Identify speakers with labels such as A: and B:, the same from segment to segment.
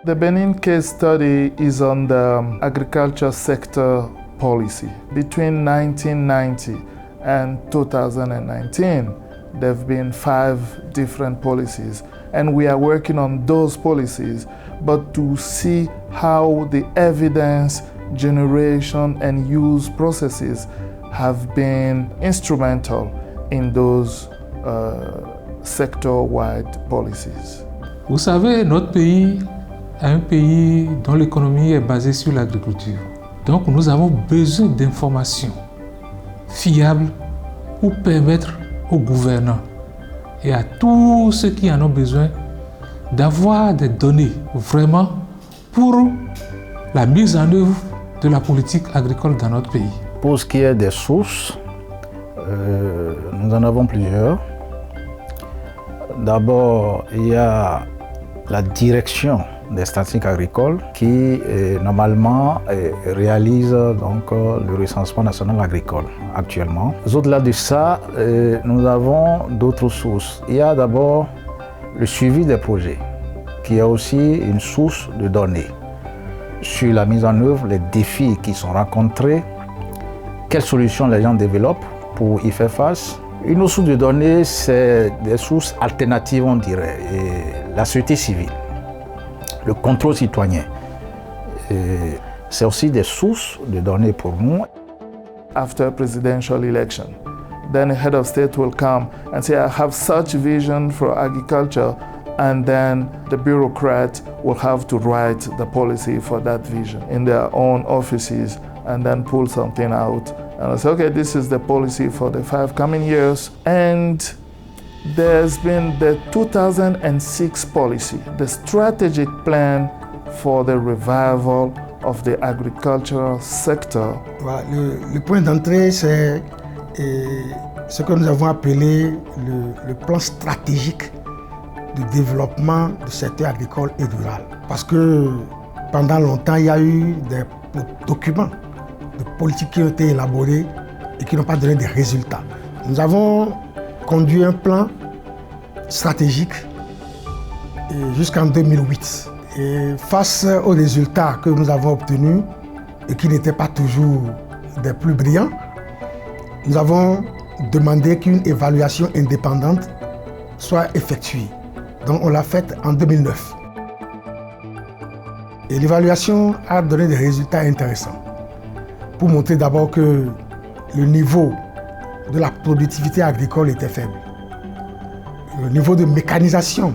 A: The Benin case study is on the agriculture sector policy. Between 1990 and 2019, there have been 5 different policies, and we are working on those policies, but to see how the evidence generation and use processes have been instrumental in those sector-wide policies.
B: Vous savez, notre pays est un pays dont l'économie est basée sur l'agriculture. Donc nous avons besoin d'informations fiables pour permettre aux gouvernants et à tous ceux qui en ont besoin d'avoir des données vraiment pour la mise en œuvre de la politique agricole dans notre pays.
C: Pour ce qui est des sources, nous en avons plusieurs. D'abord, il y a la direction des statistiques agricoles qui normalement réalise donc, le recensement national agricole actuellement. Au-delà de ça, nous avons d'autres sources. Il y a d'abord le suivi des projets, qui est aussi une source de données sur la mise en œuvre, les défis qui sont rencontrés, quelles solutions les gens développent pour y faire face. Une autre source de données, c'est des sources alternatives, on dirait, et la société civile, le contrôle citoyen. C'est aussi des sources de données pour nous.
A: After presidential election, then a head of state will come and say, I have such vision for agriculture, and then the bureaucrat will have to write the policy for that vision in their own offices and then pull something out. And I say, okay, this is the policy for the 5 coming years. And there's been the 2006 policy, the strategic plan for the revival of the agricultural sector.
D: Le point d'entrée, c'est ce que nous avons appelé le plan stratégique de développement du secteur agricole et rural. Parce que pendant longtemps, il y a eu des documents de politiques qui ont été élaborés et qui n'ont pas donné des résultats. Nous avons conduit un plan stratégique jusqu'en 2008. Et face aux résultats que nous avons obtenus et qui n'étaient pas toujours des plus brillants, nous avons demandé qu'une évaluation indépendante soit effectuée. Donc on l'a faite en 2009. Et l'évaluation a donné des résultats intéressants pour montrer d'abord que le niveau de la productivité agricole était faible. Le niveau de mécanisation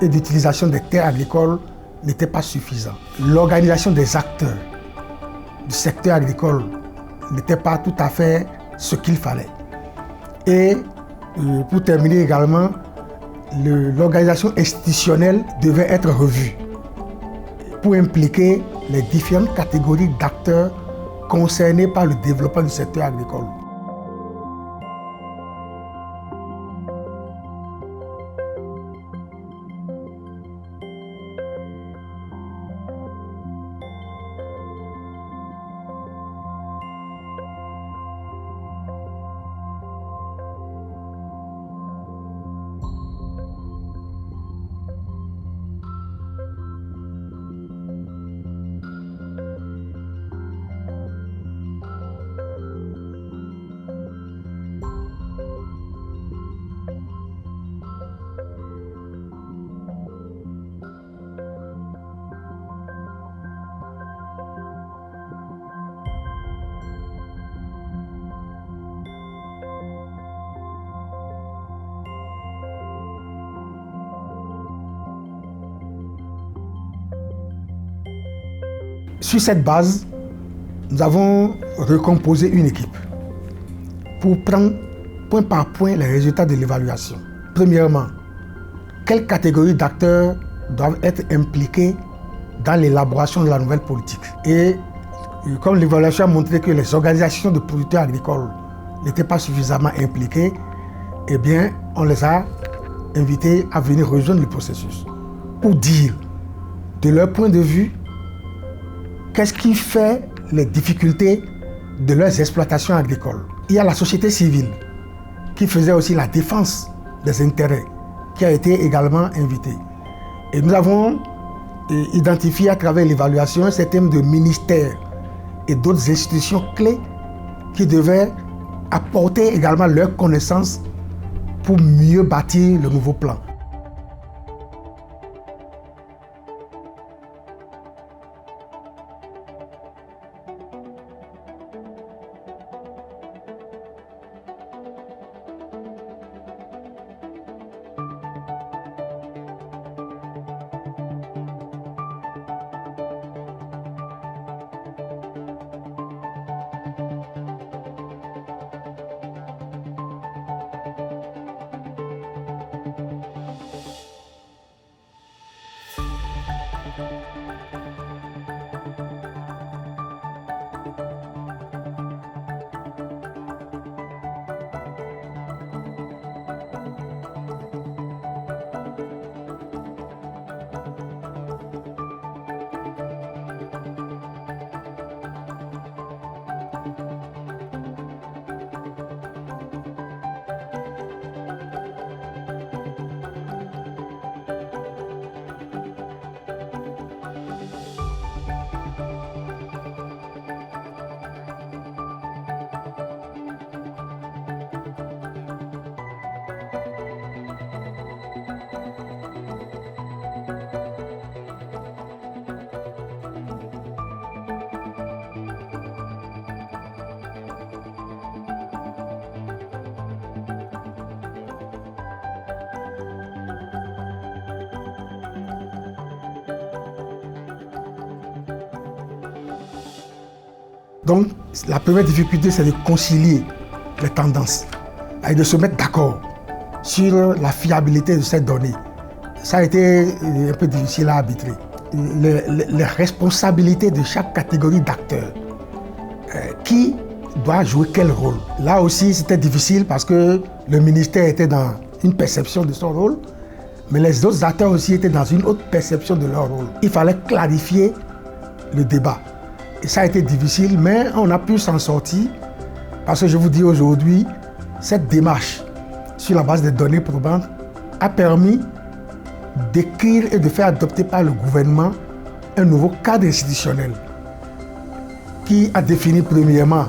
D: et d'utilisation des terres agricoles n'était pas suffisant. L'organisation des acteurs du secteur agricole n'était pas tout à fait ce qu'il fallait. Et pour terminer également, l'organisation institutionnelle devait être revue pour impliquer les différentes catégories d'acteurs concernés par le développement du secteur agricole. Sur cette base, nous avons recomposé une équipe pour prendre point par point les résultats de l'évaluation. Premièrement, quelles catégories d'acteurs doivent être impliqués dans l'élaboration de la nouvelle politique? Et comme l'évaluation a montré que les organisations de producteurs agricoles n'étaient pas suffisamment impliquées, eh bien, on les a invités à venir rejoindre le processus pour dire, de leur point de vue, qu'est-ce qui fait les difficultés de leurs exploitations agricoles. Il y a la société civile qui faisait aussi la défense des intérêts, qui a été également invitée. Et nous avons identifier à travers l'évaluation un certain nombre de ministères et d'autres institutions clés qui devaient apporter également leurs connaissances pour mieux bâtir le nouveau plan. Donc, la première difficulté, c'est de concilier les tendances et de se mettre d'accord sur la fiabilité de ces données. Ça a été un peu difficile à arbitrer. Les responsabilités de chaque catégorie d'acteurs, qui doit jouer quel rôle. Là aussi, c'était difficile parce que le ministère était dans une perception de son rôle, mais les autres acteurs aussi étaient dans une autre perception de leur rôle. Il fallait clarifier le débat. Et ça a été difficile, mais on a pu s'en sortir parce que je vous dis aujourd'hui, cette démarche sur la base des données probantes a permis d'écrire et de faire adopter par le gouvernement un nouveau cadre institutionnel qui a défini premièrement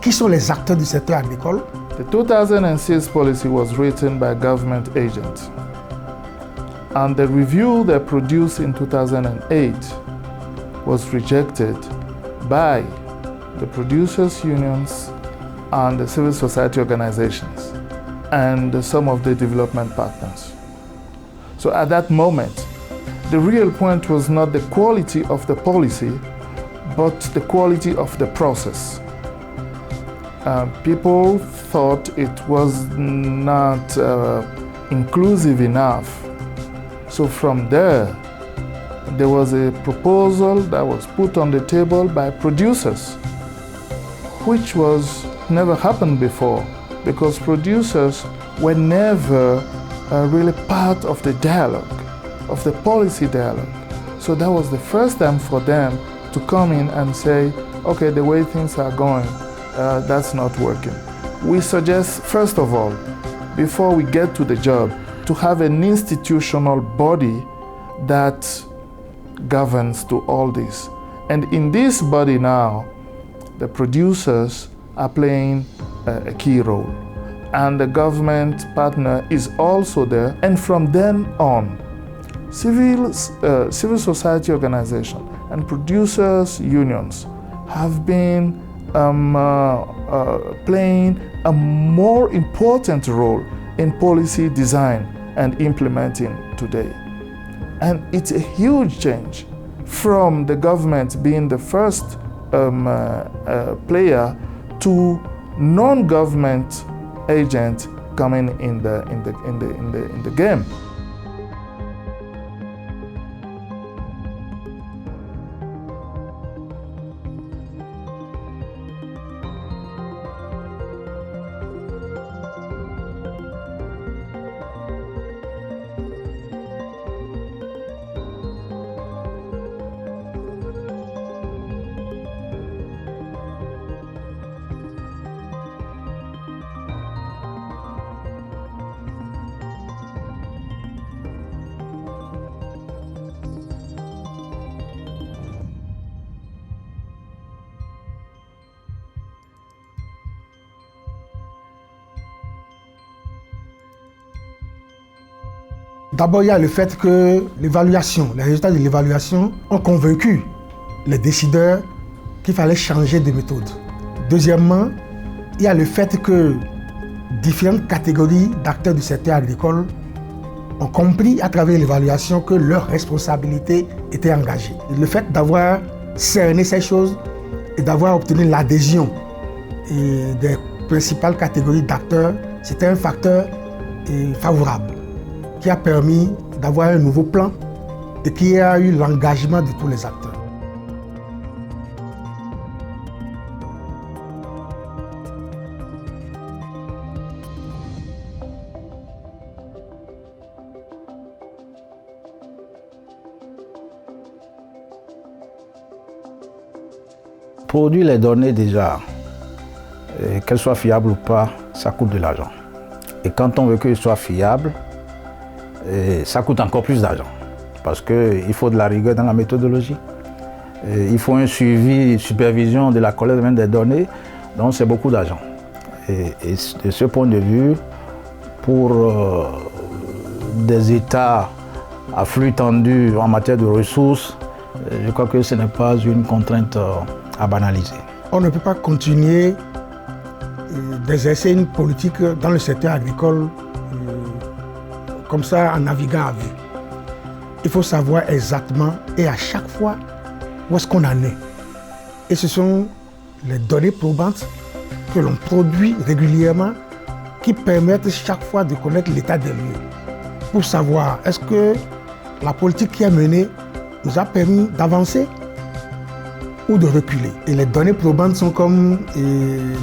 D: qui sont les acteurs du secteur agricole.
A: The 2006 policy was written by government agents, and the review they produced in 2008 was rejected by the producers' unions and the civil society organizations and some of the development partners. So at that moment, the real point was not the quality of the policy, but the quality of the process. People thought it was not inclusive enough. So from there was a proposal that was put on the table by producers, which was never happened before, because producers were never really part of the dialogue, of the policy dialogue. So that was the first time for them to come in and say, okay, the way things are going, that's not working. We suggest, first of all, before we get to the job, to have an institutional body that governs to all this. And in this body now, the producers are playing a key role. And the government partner is also there. And from then on, civil society organizations and producers' unions have been playing a more important role in policy design and implementing today. And it's a huge change from the government being the first player to non-government agents coming in the game.
D: D'abord, il y a le fait que l'évaluation, les résultats de l'évaluation ont convaincu les décideurs qu'il fallait changer de méthode. Deuxièmement, il y a le fait que différentes catégories d'acteurs du secteur agricole ont compris à travers l'évaluation que leur responsabilité était engagée. Le fait d'avoir cerné ces choses et d'avoir obtenu l'adhésion des principales catégories d'acteurs, c'était un facteur favorable qui a permis d'avoir un nouveau plan et qui a eu l'engagement de tous les acteurs.
C: Produire les données déjà, qu'elles soient fiables ou pas, ça coûte de l'argent. Et quand on veut qu'elles soient fiables, ça coûte encore plus d'argent. Parce qu'il faut de la rigueur dans la méthodologie. Il faut un suivi, supervision de la collecte même des données, donc c'est beaucoup d'argent. Et de ce point de vue, pour des États à flux tendu en matière de ressources, je crois que ce n'est pas une contrainte à banaliser.
D: On ne peut pas continuer d'exercer une politique dans le secteur agricole comme ça en naviguant à vue. Il faut savoir exactement et à chaque fois où est-ce qu'on en est. Et ce sont les données probantes que l'on produit régulièrement qui permettent chaque fois de connaître l'état des lieux pour savoir est-ce que la politique qui est menée nous a permis d'avancer ou de reculer. Et les données probantes sont comme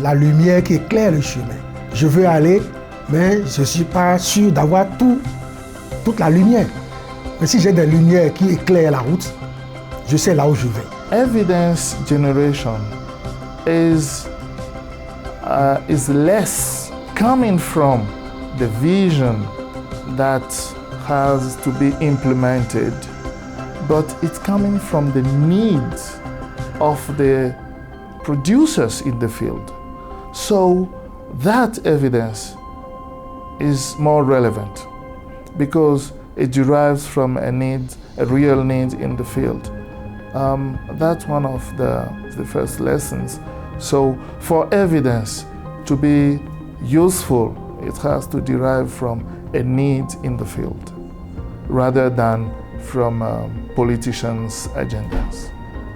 D: la lumière qui éclaire le chemin. Je veux aller, mais je ne suis pas sûr d'avoir toute la lumière. Mais si j'ai des lumières qui éclairent la route, je sais là où je vais.
A: Evidence generation is less coming from the vision that has to be implemented, but it's coming from the needs of the producers in the field. So that evidence is more relevant because it derives from a real need in the field. That's one of the first lessons. So for evidence to be useful, it has to derive from a need in the field rather than from politicians' agendas.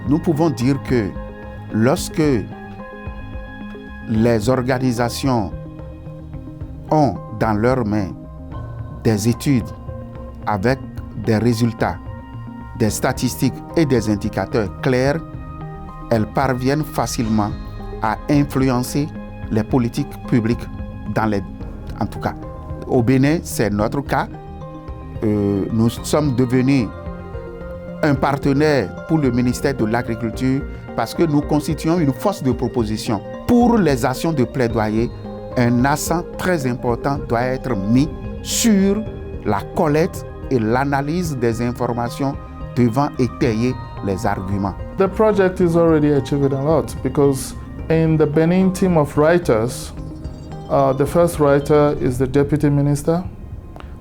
E: Nous pouvons dire que lorsque les organisations ont dans leurs mains des études avec des résultats, des statistiques et des indicateurs clairs, elles parviennent facilement à influencer les politiques publiques en tout cas. Au Bénin, c'est notre cas. Nous sommes devenus un partenaire pour le ministère de l'Agriculture parce que nous constituons une force de proposition. Pour les actions de plaidoyer, un accent très important doit être mis sur la collecte et l'analyse des informations devant étayer les arguments.
A: The project is already achieving a lot because in the Benin team of writers, the first writer is the deputy minister.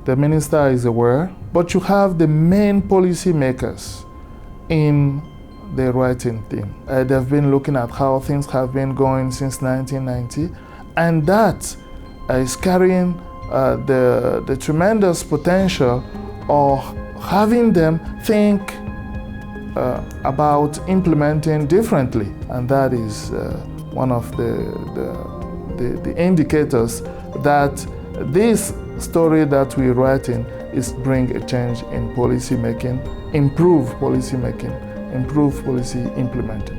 A: The minister is aware, but you have the main policy makers in the writing team. They've been looking at how things have been going since 1990, and that is carrying the tremendous potential of having them think about implementing differently, and that is one of the indicators that this story that we're writing is bring a change in policy making, improve policy making, improve policy implementing.